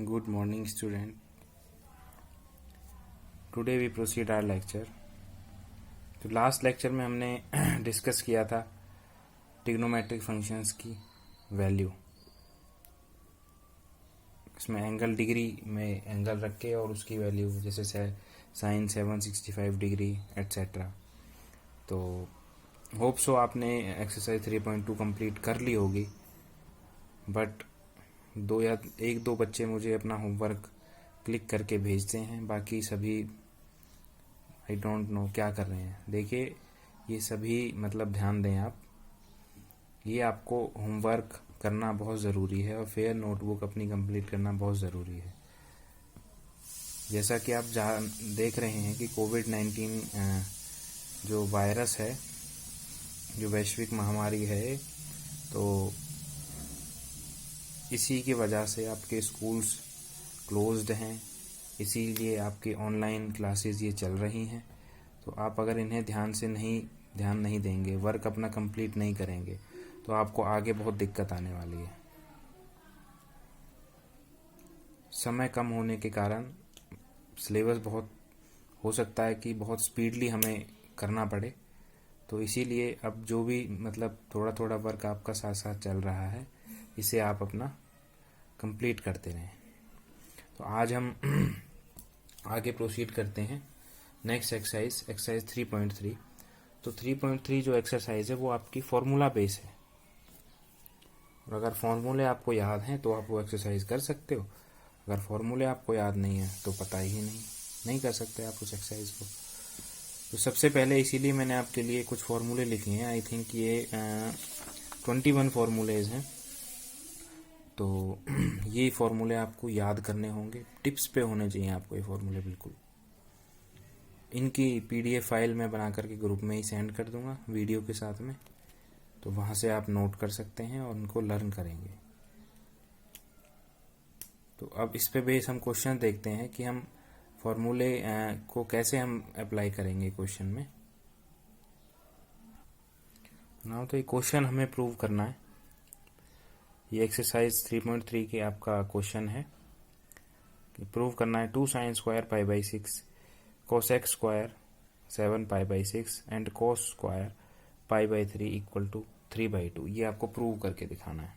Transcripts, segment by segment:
Good morning, student. Today we proceed our lecture. तो last lecture में हमने discuss किया था ट्रिग्नोमेट्रिक फंक्शंस की वैल्यू। इसमें एंगल डिग्री में एंगल रख के और उसकी वैल्यू जैसे साइन 765 डिग्री एट्सेट्रा। तो होप सो आपने एक्सरसाइज 3.2 कंप्लीट कर ली होगी, बट एक दो बच्चे मुझे अपना होमवर्क क्लिक करके भेजते हैं, बाकी सभी आई डोंट नो क्या कर रहे हैं। देखिए, ये सभी मतलब ध्यान दें आप, ये आपको होमवर्क करना बहुत ज़रूरी है और फेयर नोटबुक अपनी कंप्लीट करना बहुत ज़रूरी है। जैसा कि आप देख रहे हैं कि कोविड-19 जो वायरस है, जो वैश्विक महामारी है, तो इसी की वजह से आपके स्कूल्स क्लोज्ड हैं, इसीलिए आपकी ऑनलाइन क्लासेस ये चल रही हैं। तो आप अगर इन्हें ध्यान नहीं देंगे, वर्क अपना कंप्लीट नहीं करेंगे, तो आपको आगे बहुत दिक्कत आने वाली है। समय कम होने के कारण सिलेबस बहुत हो सकता है कि बहुत स्पीडली हमें करना पड़े, तो इसीलिए अब जो भी मतलब थोड़ा थोड़ा वर्क आपका साथ साथ चल रहा है, इसे आप अपना कंप्लीट करते रहें। तो आज हम आगे प्रोसीड करते हैं नेक्स्ट एक्सरसाइज 3.3। तो 3.3 जो एक्सरसाइज है वो आपकी फॉर्मूला बेस है, और अगर फॉर्मूले आपको याद हैं तो आप वो एक्सरसाइज कर सकते हो। अगर फॉर्मूले आपको याद नहीं है तो पता ही नहीं कर सकते आप उस एक्सरसाइज को। तो सबसे पहले इसीलिए मैंने आपके लिए कुछ फॉर्मूले लिखे हैं। आई थिंक ये 21 फॉर्मूलेज हैं। तो ये फॉर्मूले आपको याद करने होंगे, टिप्स पे होने चाहिए आपको ये फॉर्मूले बिल्कुल। इनकी PDF फाइल मैं बना करके ग्रुप में ही सेंड कर दूंगा वीडियो के साथ में, तो वहाँ से आप नोट कर सकते हैं और उनको लर्न करेंगे। तो अब इस पे बेस हम क्वेश्चन देखते हैं कि हम फॉर्मूले को कैसे हम अप्लाई करेंगे क्वेश्चन में ना। तो ये क्वेश्चन हमें प्रूव करना है। ये एक्सरसाइज 3.3 के आपका क्वेश्चन है कि प्रूव करना है 2 sin square pi by 6 cos x square 7 pi by 6 and cos square pi by 3 equal to 3/2। ये आपको प्रूव करके दिखाना है।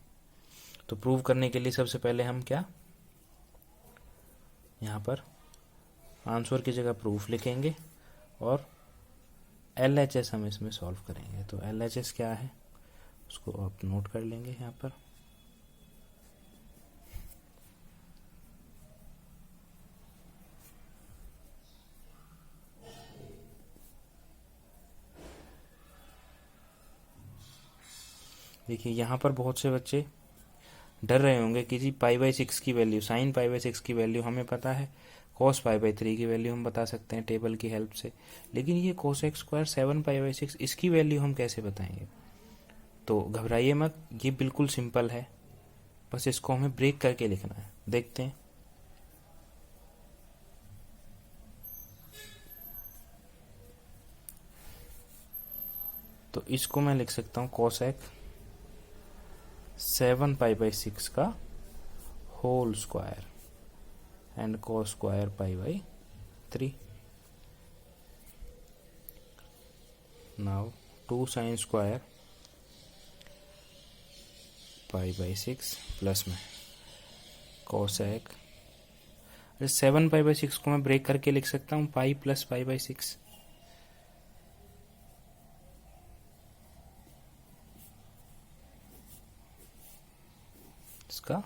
तो प्रूव करने के लिए सबसे पहले हम क्या, यहाँ पर आंसर की जगह प्रूफ लिखेंगे और LHS हम इसमें सॉल्व करेंगे। तो LHS क्या है उसको आप नोट कर लेंगे यहाँ पर। देखिए, यहाँ पर बहुत से बच्चे डर रहे होंगे कि जी π/6 की वैल्यू, साइन π/6 की वैल्यू हमें पता है, cos π/3 की वैल्यू हम बता सकते हैं टेबल की हेल्प से, लेकिन ये cos x स्क्वायर 7 π/6 इसकी वैल्यू हम कैसे बताएंगे। तो घबराइए मत, ये बिल्कुल सिंपल है, बस इसको हमें ब्रेक करके लिखना है। देखते हैं। तो इसको मैं लिख सकता हूँ cos x 7 π/6 का whole square and cos square π/3। Now 2 sin square π/6 plus में cos x 7 π/6 को मैं ब्रेक करके लिख सकता हूँ पाई प्लस π/6। इसका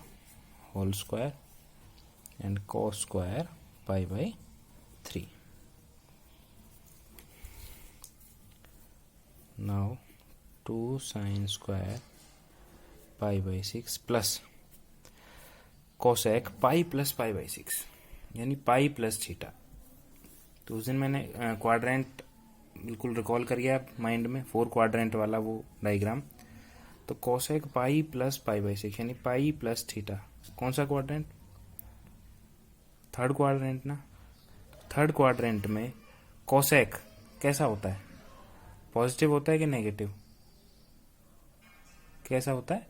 whole square and cos square π/3। Now 2 sin square π/6 plus cos x pi plus π/6 यानी पाई प्लस थीटा। तो उस दिन मैंने क्वाड्रेंट बिल्कुल रिकॉल कर गया माइंड में, 4 क्वाड्रेंट वाला वो डायग्राम। तो cos x पाई प्लस π/6 यानी पाई प्लस थीटा। कौन सा क्वाड्रेंट? थर्ड क्वाड्रेंट ना। थर्ड क्वाड्रेंट में cos x कैसा होता है, पॉजिटिव होता है कि नेगेटिव? कैसा होता है?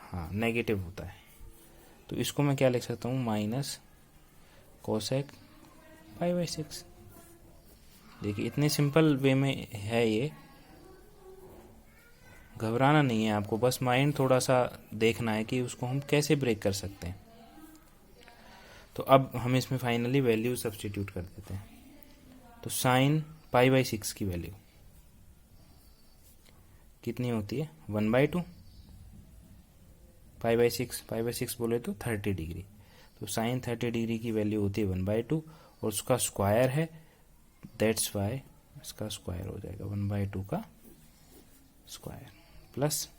हाँ, नेगेटिव होता है। तो तो इसको मैं क्या लिख सकता हूँ, माइनस कोसेक पाई बाई 6। देखिए इतने सिंपल वे में है ये, घबराना नहीं है आपको, बस माइंड थोड़ा सा देखना है कि उसको हम कैसे ब्रेक कर सकते हैं। तो अब हम इसमें फाइनली वैल्यू सब्स्टिट्यूट कर देते हैं। तो साइन पाई बाई 6 की वैल्यू कितनी होती है, 1/2। पाई बाई सिक्स बोले तो 30 डिग्री, तो साइन 30 डिग्री की वैल्यू होती है 1/2 और उसका स्क्वायर है, दैट्स वाई इसका स्क्वायर हो जाएगा 1/2 का स्क्वायर प्लस,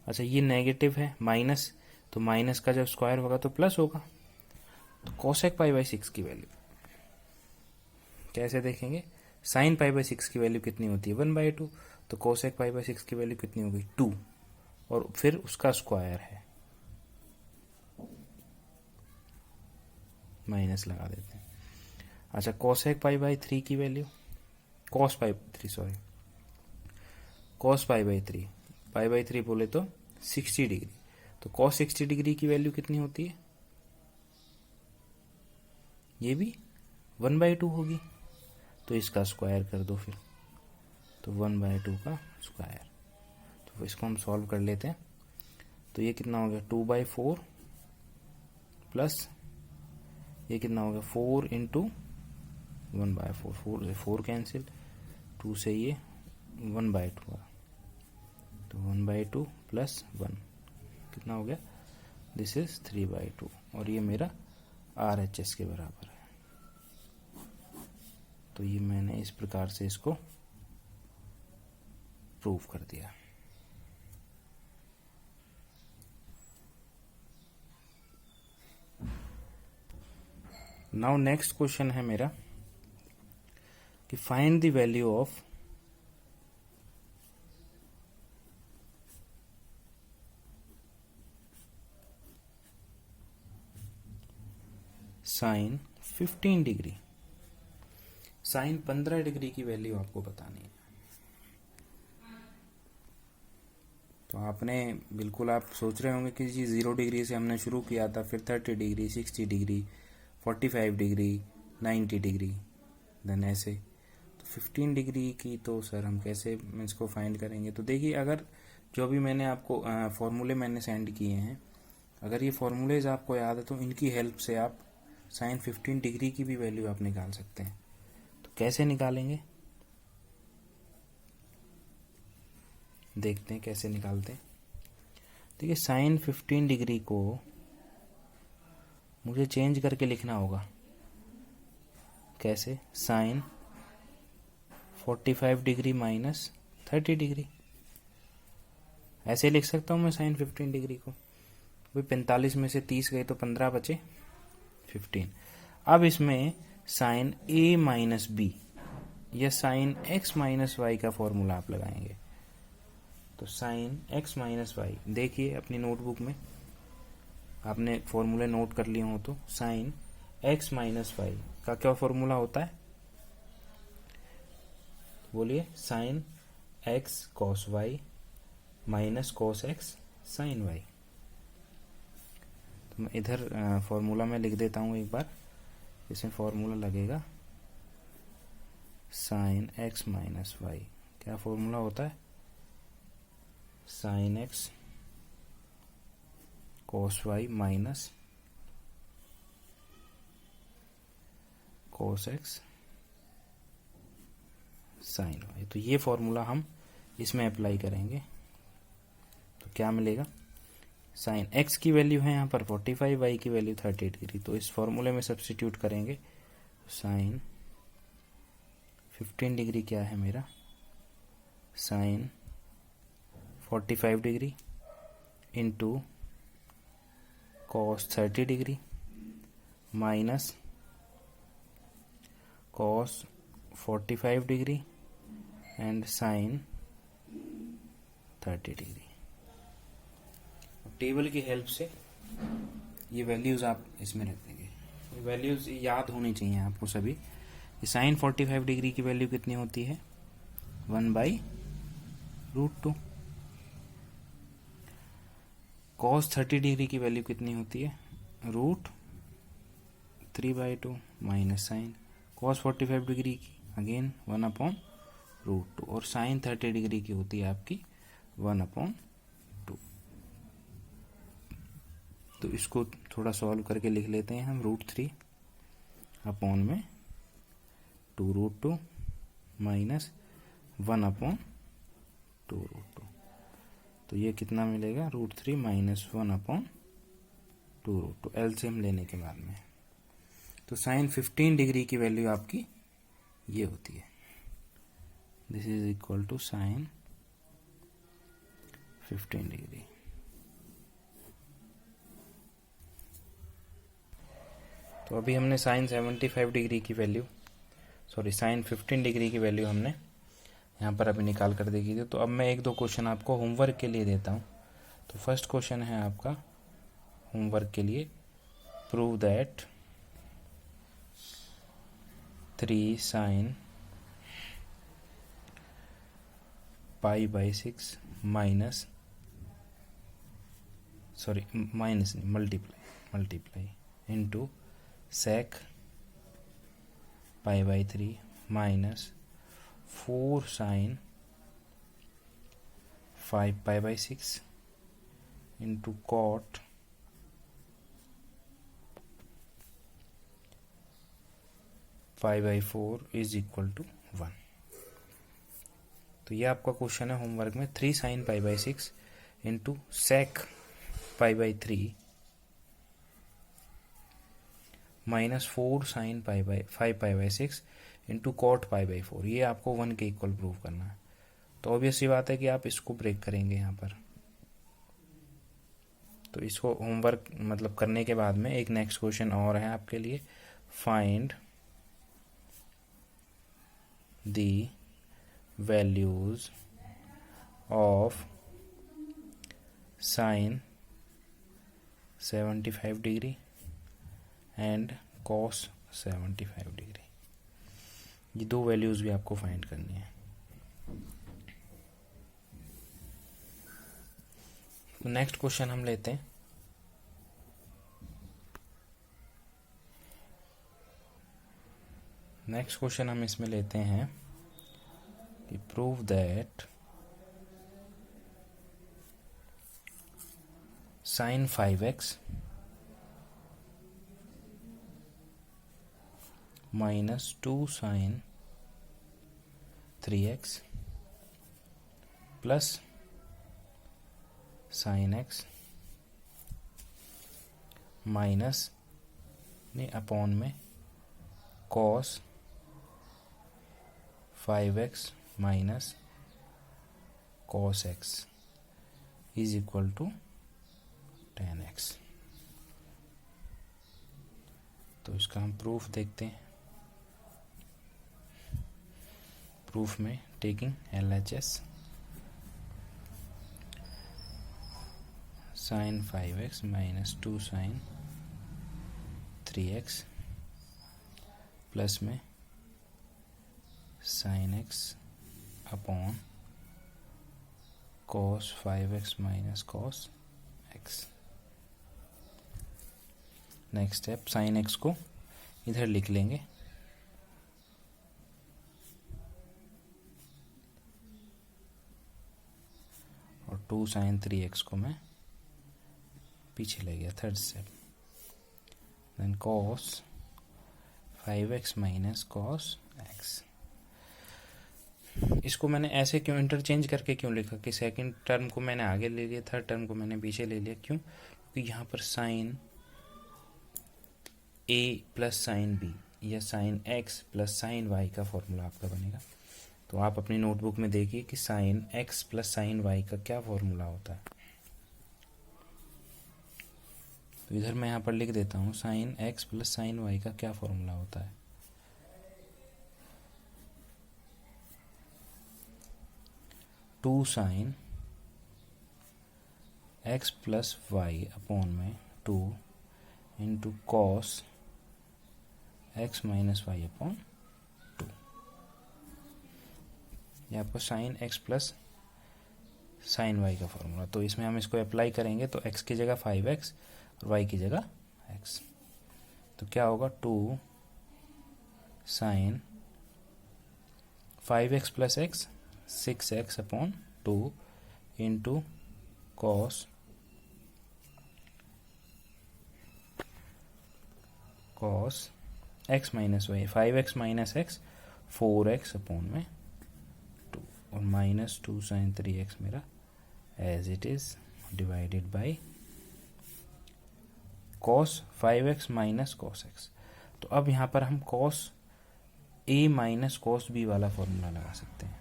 अच्छा ये नेगेटिव है माइनस, तो माइनस का जब स्क्वायर होगा तो प्लस होगा। तो कोसेक पाई बाई 6 की वैल्यू कैसे देखेंगे, साइन पाई बाई 6 की वैल्यू कितनी होती है 1/2, तो कोसेक पाई बाई 6 की वैल्यू कितनी होगी 2 और फिर उसका स्क्वायर है, माइनस लगा देते हैं। अच्छा कोसेक पाई बाई 3 की वैल्यू, कॉस पाई बाई 3 बोले तो 60 डिग्री, तो कॉस 60 डिग्री की वैल्यू कितनी होती है, ये भी 1/2 होगी, तो इसका स्क्वायर कर दो फिर, तो 1/2 का स्क्वायर। तो इसको हम सॉल्व कर लेते हैं, तो ये कितना हो गया 2/4 प्लस ये कितना हो गया 4 इंटू 1/4, 4 से 4 कैंसिल, 2 से ये 1/2 हुआ, तो 1/2 प्लस 1 कितना हो गया, दिस इज 3/2 और ये मेरा RHS के बराबर है। तो ये मैंने इस प्रकार से इसको प्रूव कर दिया। नाउ नेक्स्ट क्वेश्चन है मेरा कि find the value of sine 15 degree. Sine 15 degree की वैल्यू आपको बतानी है। तो आपने बिल्कुल आप सोच रहे होंगे कि जी 0 डिग्री से हमने शुरू किया था, फिर 30 degree, 60 degree, 45 degree, 90 degree, then ऐसे। तो 15 डिग्री की तो सर हम कैसे इसको फाइंड करेंगे। तो देखिए अगर जो भी मैंने आपको फॉर्मूले मैंने सेंड किए हैं, अगर ये फॉर्मूलेज आपको याद है तो इनकी हेल्प से आप साइन 15 डिग्री की भी वैल्यू आप निकाल सकते हैं। तो कैसे निकालेंगे, देखते हैं कैसे निकालते हैं। देखिए साइन 15 डिग्री को मुझे चेंज करके लिखना होगा। कैसे, साइन 45 डिग्री माइनस 30 डिग्री, ऐसे लिख सकता हूँ मैं साइन 15 डिग्री को। भाई 45 में से 30 गए तो 15 बचे 15। अब इसमें साइन a माइनस बी या साइन x माइनस वाई का फॉर्मूला आप लगाएंगे। तो साइन x माइनस वाई, देखिए अपनी नोटबुक में आपने फॉर्मूले नोट कर लिए हो, तो साइन x माइनस वाई का क्या फॉर्मूला होता है, बोलिए, sine x cos y minus cos x sine y. तो मैं इधर फॉर्मूला में लिख देता हूँ एक बार, इसमें फॉर्मूला लगेगा साइन x माइनस वाई, क्या फॉर्मूला होता है, sine x cos y minus cos x sine y. तो ये फॉर्मूला हम इसमें अप्लाई करेंगे तो क्या मिलेगा, साइन x की वैल्यू है यहाँ पर 45, वाई की वैल्यू 30 डिग्री, तो इस फॉर्मूले में सब्स्टिट्यूट करेंगे। साइन 15 डिग्री क्या है मेरा, sine 45 degree into cos 30 degree minus cos 45 degree and sine 30 degree. Table की हेल्प से ये वैल्यूज आप इसमें रख देंगे। ये वैल्यूज याद होनी चाहिए आपको सभी। साइन 45 डिग्री की वैल्यू कितनी होती है, 1/√2। कॉस 30 डिग्री की वैल्यू कितनी होती है, root 3/2 minus sine cos 45 degree की अगेन 1/√2 और साइन 30 डिग्री की होती है आपकी 1/2। तो इसको थोड़ा सॉल्व करके लिख लेते हैं हम √3/2 माइनस 1/2√2। तो ये कितना मिलेगा √3 माइनस 1/2√2 एलसीएम लेने के बाद में। तो साइन 15 डिग्री की वैल्यू आपकी ये होती है, this is equal to sine 15 degree. तो अभी हमने साइन 75 डिग्री की वैल्यू साइन 15 डिग्री की वैल्यू हमने यहाँ पर अभी निकाल कर देखी थी। तो अब मैं एक दो क्वेश्चन आपको होमवर्क के लिए देता हूँ। तो फर्स्ट क्वेश्चन है आपका होमवर्क के लिए, prove that 3 sin π/6 multiply into sec π/3 minus 4 sin 5π/6 into cot π/4 is equal to 1। तो ये आपका क्वेश्चन है होमवर्क में, 3 sin π/6 into sec π/3 minus 4 sin 5π/6 into cot π/4, ये आपको 1 के इक्वल प्रूव करना है। तो ऑब्वियस सी बात है कि आप इसको ब्रेक करेंगे यहाँ पर। तो इसको होमवर्क मतलब करने के बाद में एक नेक्स्ट क्वेश्चन और है आपके लिए, find the values of sine 75 degree and cos 75 degree. ये दो वैल्यूज भी आपको फाइंड करनी है। तो नेक्स्ट क्वेश्चन हम लेते हैं, नेक्स्ट क्वेश्चन हम इसमें लेते हैं कि prove that sine 5x minus 2 sin 3x plus sin x minus ने अपॉन में cos 5x minus cos x is equal to tan x। तो इसका हम प्रूफ देखते हैं। प्रूफ में taking LHS, sine 5x minus 2 sin 3x plus में sin x upon cos 5x minus cos x। Next step, sin x को इधर लिख लेंगे और 2 sin 3x को मैं पीछे ले गया, third step. Then cos 5x minus cos x। इसको मैंने ऐसे क्यों इंटरचेंज करके क्यों लिखा कि सेकंड टर्म को मैंने आगे ले लिया, थर्ड टर्म को मैंने पीछे ले लिया, क्यों? क्योंकि यहाँ पर sine a plus sine b या sine x plus sine y का फॉर्मूला आपका बनेगा। तो आप अपनी नोटबुक में देखिए कि sine x plus sine y का क्या फॉर्मूला होता है। तो इधर मैं यहाँ पर लिख देता हूँ, sine x plus sine y का क्या फॉर्मूला होता है। Two sine x plus y upon में 2 into cos x minus y upon 2। ये आपका sine x plus sine y का फॉर्मूला। तो इसमें हम इसको अप्लाई करेंगे तो x की जगह 5x और y की जगह एक्स। तो क्या होगा 2 sine 5x plus x 6x upon 2 into cos x minus y 5x minus x 4x upon में 2 और माइनस 2 साइन 3x मेरा as it is divided by cos 5x minus cos x। तो अब यहाँ पर हम cos a minus cos b वाला formula लगा सकते हैं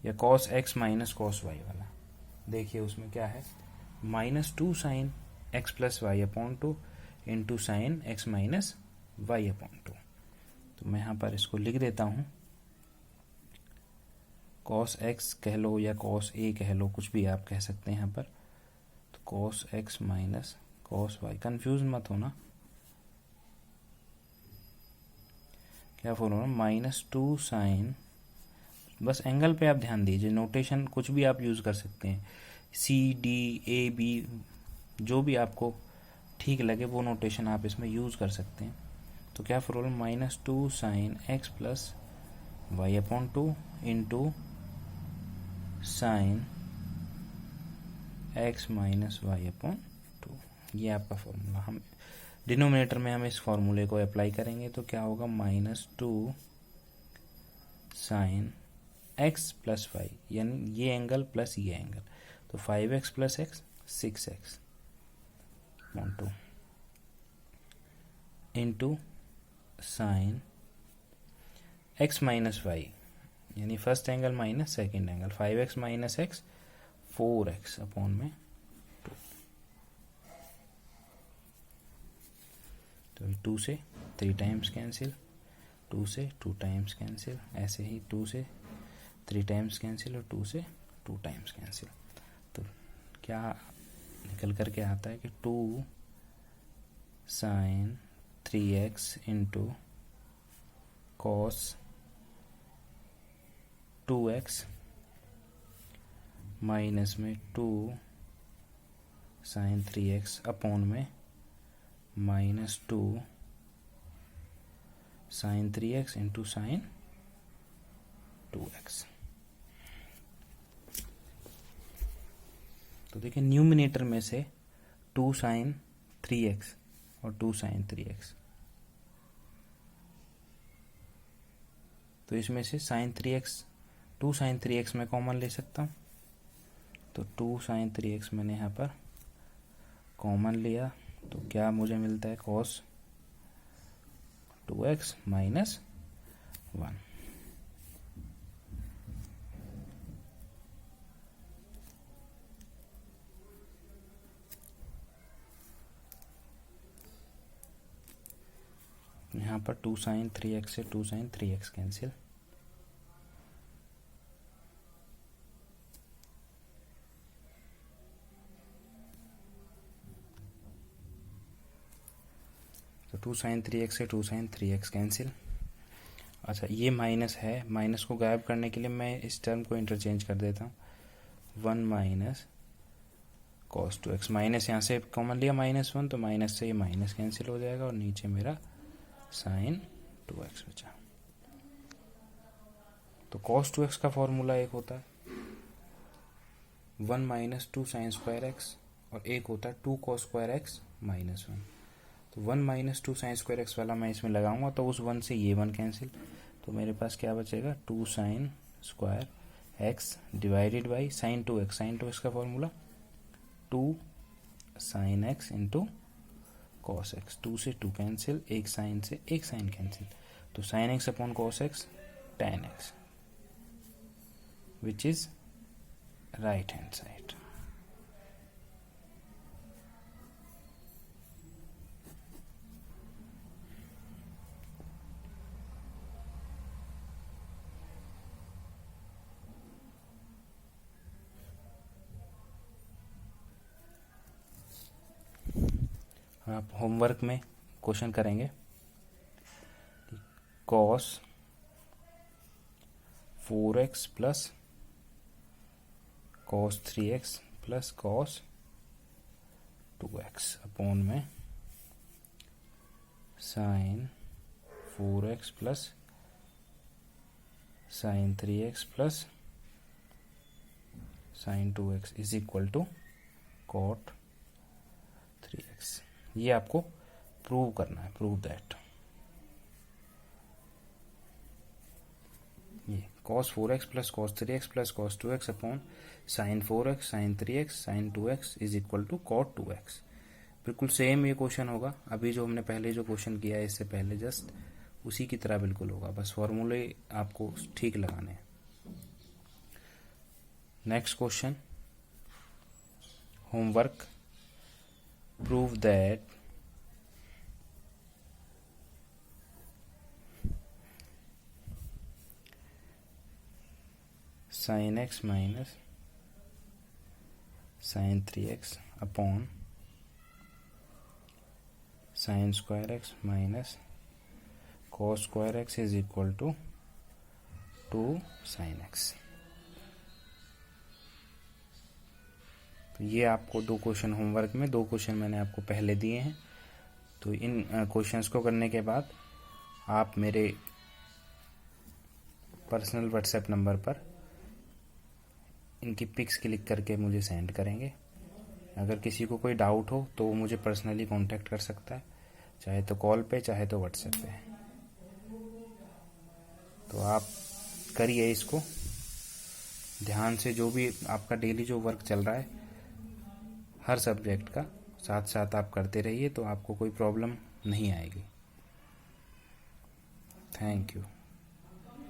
या cos x minus cos y वाला। देखिए उसमें क्या है, -2 sine x plus y upon 2 into sine x minus y upon 2। तो मैं यहाँ पर इसको लिख देता हूँ, कॉस x कह लो या कॉस a कह लो, कुछ भी आप कह सकते हैं यहाँ पर। तो cos x minus cos y, confuse मत होना, क्या फॉर्मूला -2 साइन, बस एंगल पे आप ध्यान दीजिए, नोटेशन कुछ भी आप यूज कर सकते हैं, सी डी ए बी जो भी आपको ठीक लगे वो नोटेशन आप इसमें यूज कर सकते हैं। तो क्या formula -2 sine x plus y upon 2 into sine x minus y upon 2, ये आपका फॉर्मूला। हम डिनोमिनेटर में हम इस फॉर्मूले को अप्लाई करेंगे तो क्या होगा -2 साइन x प्लस वाई, यानी ये एंगल प्लस ये एंगल, तो 5x plus x 6x upon 2 into sine x minus y, यानी first angle minus second angle, 5x minus x 4x upon में 2। तो 2 से 3 टाइम्स कैंसिल, 2 से 2 टाइम्स कैंसिल, ऐसे ही 2 से 3 टाइम्स कैंसिल और 2 से 2 टाइम्स कैंसिल। तो क्या निकल करके आता है कि 2 sine 3x into cos 2x minus में 2 साइन 3x अपॉन में -2 sine 3x into sine 2x। तो देखिए न्यूमिनेटर में से 2 साइन 3x और 2 साइन 3x, तो इसमें से साइन 3x 2 साइन 3x मैं कॉमन ले सकता हूँ। तो 2 साइन 3x मैंने यहाँ पर कॉमन लिया, तो क्या मुझे मिलता है कॉस 2x माइनस 1। यहाँ पर 2 साइन 3x से 2 साइन 3x कैंसिल, तो 2 साइन 3x से 2 साइन 3x कैंसिल। अच्छा ये माइनस है, माइनस को गायब करने के लिए मैं इस टर्म को इंटरचेंज कर देता हूँ, 1 माइनस कॉस 2x, माइनस यहाँ से कॉमन लिया -1, तो माइनस से ये माइनस कैंसिल हो जाएगा और नीचे मेरा साइन 2x बचा। तो cos 2x का फॉर्मूला एक होता है 1 माइनस 2 साइन स्क्वायर x और एक होता है 2 cos स्क्वायर x माइनस 1। तो 1 माइनस 2 साइन स्क्वायर x वाला मैं इसमें लगाऊंगा तो उस 1 से ये 1 कैंसिल, तो मेरे पास क्या बचेगा 2 sine square x divided by sine 2x। Sine 2x का formula 2 sine x into cos x, 2 से 2 कैंसिल, एक साइन से एक साइन कैंसिल, तो sine x upon cos x tan x which is right hand side. आप homework में question करेंगे cos 4x plus cos 3x plus cos 2x upon में sine 4x plus sine 3x plus sine 2x is equal to cot 3x। ये आपको prove करना है, prove that ये cos 4x plus cos 3x plus cos 2x upon sine 4x sine 3x sine 2x is equal to cot 2x। बिल्कुल same ये question होगा, अभी जो हमने पहले जो क्वेश्चन किया है इससे पहले जस्ट उसी की तरह बिल्कुल होगा, बस फॉर्मूले आपको ठीक लगाने हैं। Next question, homework, prove that sine x minus sine 3x upon sine square x minus cos square x is equal to 2 sine x। तो ये आपको दो क्वेश्चन होमवर्क में, दो क्वेश्चन मैंने आपको पहले दिए हैं। तो इन क्वेश्चंस को करने के बाद आप मेरे पर्सनल व्हाट्सएप नंबर पर इनकी पिक्स क्लिक करके मुझे सेंड करेंगे। अगर किसी को कोई डाउट हो तो वो मुझे पर्सनली कांटेक्ट कर सकता है, चाहे तो कॉल पे चाहे तो व्हाट्सएप पे। तो आप करिए इसको ध्यान से, जो भी आपका डेली जो वर्क चल रहा है हर सब्जेक्ट का साथ साथ आप करते रहिए, तो आपको कोई प्रॉब्लम नहीं आएगी। Thank you.